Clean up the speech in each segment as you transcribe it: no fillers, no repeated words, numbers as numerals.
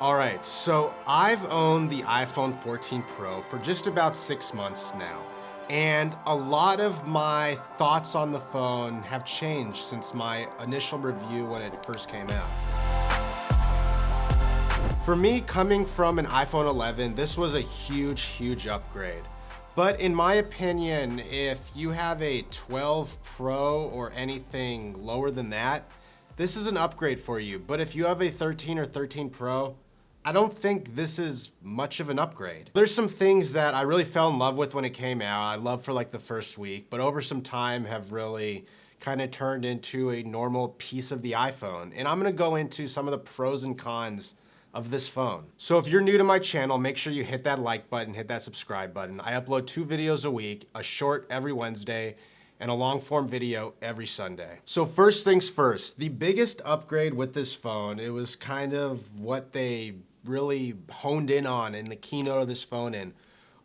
Alright, so I've owned the iPhone 14 Pro for just about 6 months now, and a lot of my thoughts on the phone have changed since my initial review when it first came out. For me, coming from an iPhone 11, this was a huge upgrade. But in my opinion, if you have a 12 Pro or anything lower than that, this is an upgrade for you. But if you have a 13 or 13 Pro, I don't think this is much of an upgrade. There's some things that I really fell in love with when it came out. I loved for like the first week, but over some time have really kind of turned into a normal piece of the iPhone. And I'm gonna go into some of the pros and cons of this phone. So if you're new to my channel, make sure you hit that like button, hit that subscribe button. I upload 2 videos a week, a short every Wednesday, and a long form video every Sunday. So first things first, the biggest upgrade with this phone, it was kind of what they really honed in on in the keynote of this phone and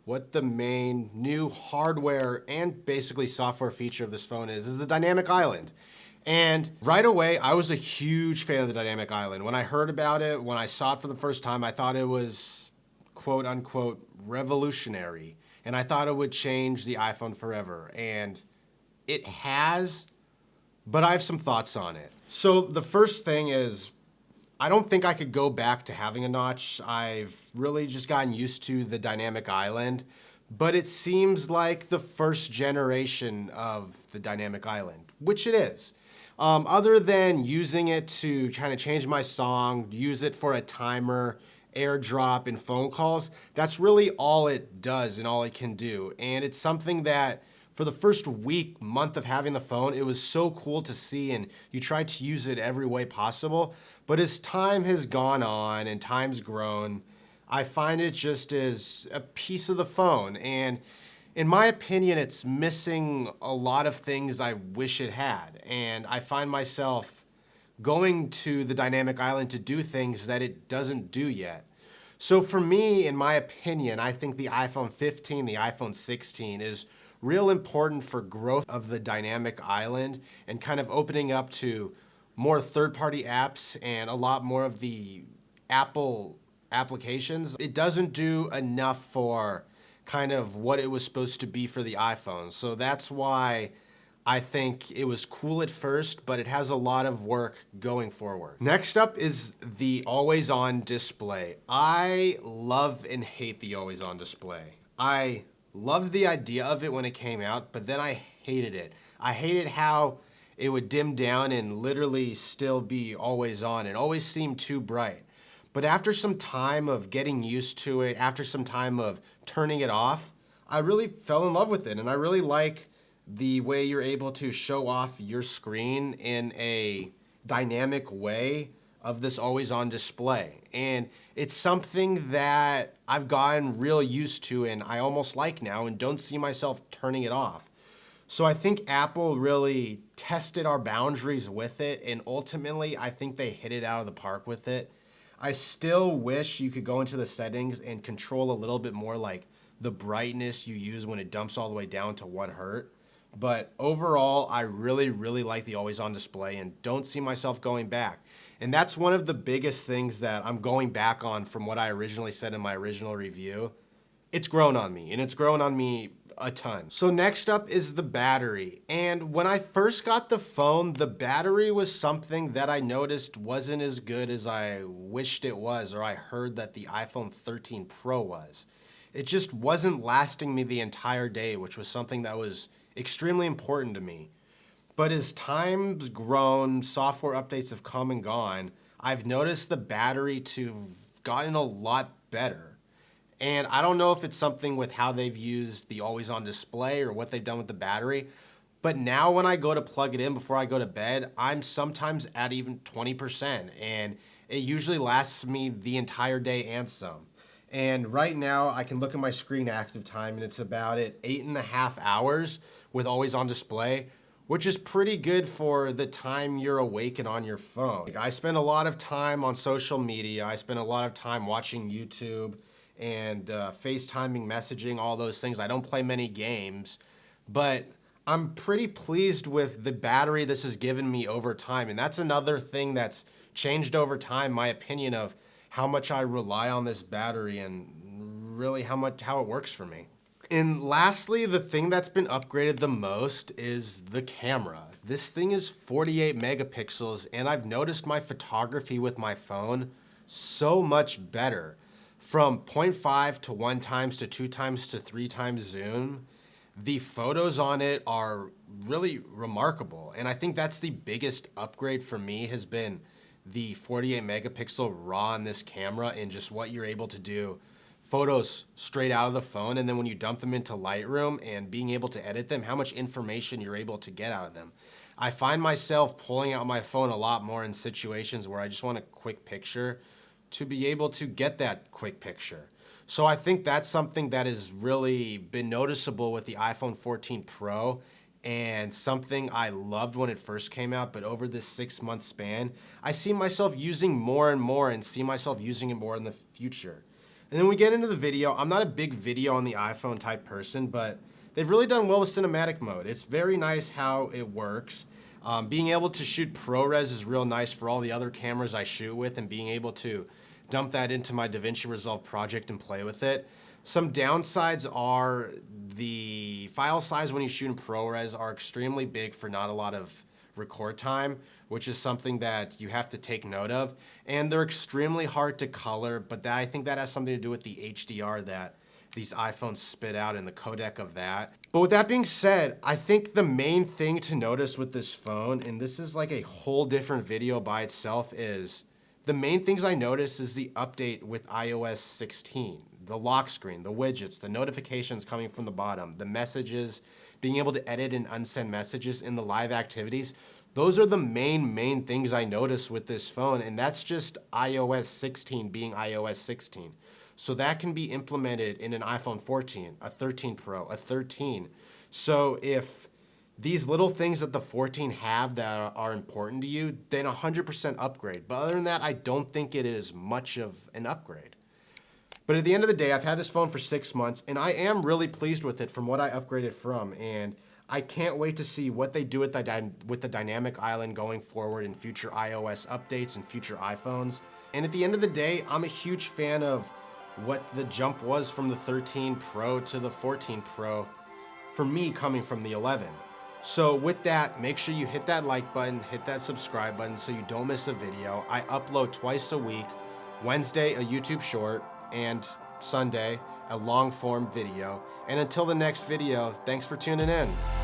what the main new hardware and basically software feature of this phone is the dynamic island. And right away, I was a huge fan of the dynamic island. When I heard about it, when I saw it for the first time, I thought it was quote unquote revolutionary. And I thought it would change the iPhone forever. And it has, but I have some thoughts on it. So the first thing is, I don't think I could go back to having a notch. I've really just gotten used to the dynamic island, but it seems like the first generation of the dynamic island, which it is. Other than using it to kind of change my song, use it for a timer, airdrop, and phone calls, that's really all it does and all it can do. And it's something that for the first week, month of having the phone, it was so cool to see, and you tried to use it every way possible. But as time has gone on and time's grown, I find it just as a piece of the phone. And in my opinion, it's missing a lot of things I wish it had. And I find myself going to the dynamic island to do things that it doesn't do yet. So for me, in my opinion, I think the iPhone 15, the iPhone 16 is real important for growth of the dynamic island and kind of opening up to more third-party apps and a lot more of the Apple applications. It doesn't do enough for kind of what it was supposed to be for the iPhone. So that's why I think it was cool at first, but it has a lot of work going forward. Next up is the always-on display. I love and hate the always-on display. I loved the idea of it when it came out, but then I hated it. I hated how it would dim down and literally still be always on. It always seemed too bright. But after some time of getting used to it, after some time of turning it off, I really fell in love with it. And I really like the way you're able to show off your screen in a dynamic way of this always on display. And it's something that I've gotten real used to and I almost like now and don't see myself turning it off. So I think Apple really tested our boundaries with it, and ultimately I think they hit it out of the park with it. I still wish you could go into the settings and control a little bit more like the brightness you use when it dumps all the way down to 1 hertz. But overall, I really like the always on display and don't see myself going back. And that's one of the biggest things that I'm going back on from what I originally said in my original review. It's grown on me, and it's grown on me a ton. So next up is the battery. And when I first got the phone, the battery was something that I noticed wasn't as good as I wished it was, or I heard that the iPhone 13 Pro was. It just wasn't lasting me the entire day, which was something that was extremely important to me. But as time's grown, software updates have come and gone, I've noticed the battery to have gotten a lot better. And I don't know if it's something with how they've used the always on display or what they've done with the battery, but now when I go to plug it in before I go to bed, I'm sometimes at even 20%, and it usually lasts me the entire day and some. And right now I can look at my screen active time and it's about at 8.5 hours with always on display, which is pretty good for the time you're awake and on your phone. I spend a lot of time on social media. I spend a lot of time watching YouTube and FaceTiming, messaging, all those things. I don't play many games, but I'm pretty pleased with the battery this has given me over time. And that's another thing that's changed over time, my opinion of how much I rely on this battery and really how it works for me. And lastly, the thing that's been upgraded the most is the camera. This thing is 48 megapixels, and I've noticed my photography with my phone so much better. From 0.5 to 1 times to 2 times to 3 times zoom, the photos on it are really remarkable. And I think that's the biggest upgrade for me, has been the 48 megapixel RAW on this camera and just what you're able to do. Photos straight out of the phone, and then when you dump them into Lightroom and being able to edit them, how much information you're able to get out of them. I find myself pulling out my phone a lot more in situations where I just want a quick picture to be able to get that quick picture. So I think that's something that has really been noticeable with the iPhone 14 Pro, and something I loved when it first came out, but over this 6-month span, I see myself using more and more, and see myself using it more in the future. And then we get into the video. I'm not a big video on the iPhone type person, but they've really done well with cinematic mode. It's very nice how it works. Being able to shoot ProRes is real nice for all the other cameras I shoot with, and being able to dump that into my DaVinci Resolve project and play with it. Some downsides are the file size when you shoot in ProRes are extremely big for not a lot of record time, which is something that you have to take note of. And they're extremely hard to color, but I think that has something to do with the HDR that these iPhones spit out and the codec of that. But with that being said, I think the main thing to notice with this phone, and this is like a whole different video by itself, is the main things I noticed is the update with iOS 16. The lock screen, the widgets, the notifications coming from the bottom, the messages, being able to edit and unsend messages in the live activities. Those are the main things I noticed with this phone, and that's just iOS 16 being iOS 16. So that can be implemented in an iPhone 14, a 13 Pro, a 13. So if these little things that the 14 have that are important to you, then 100% upgrade. But other than that, I don't think it is much of an upgrade. But at the end of the day, I've had this phone for 6 months, and I am really pleased with it from what I upgraded from. And I can't wait to see what they do with the dynamic island going forward in future iOS updates and future iPhones. And at the end of the day, I'm a huge fan of what the jump was from the 13 Pro to the 14 Pro for me coming from the 11. So with that, make sure you hit that like button, hit that subscribe button so you don't miss a video. I upload twice a week, Wednesday a YouTube short, and Sunday a long form video. And until the next video, thanks for tuning in.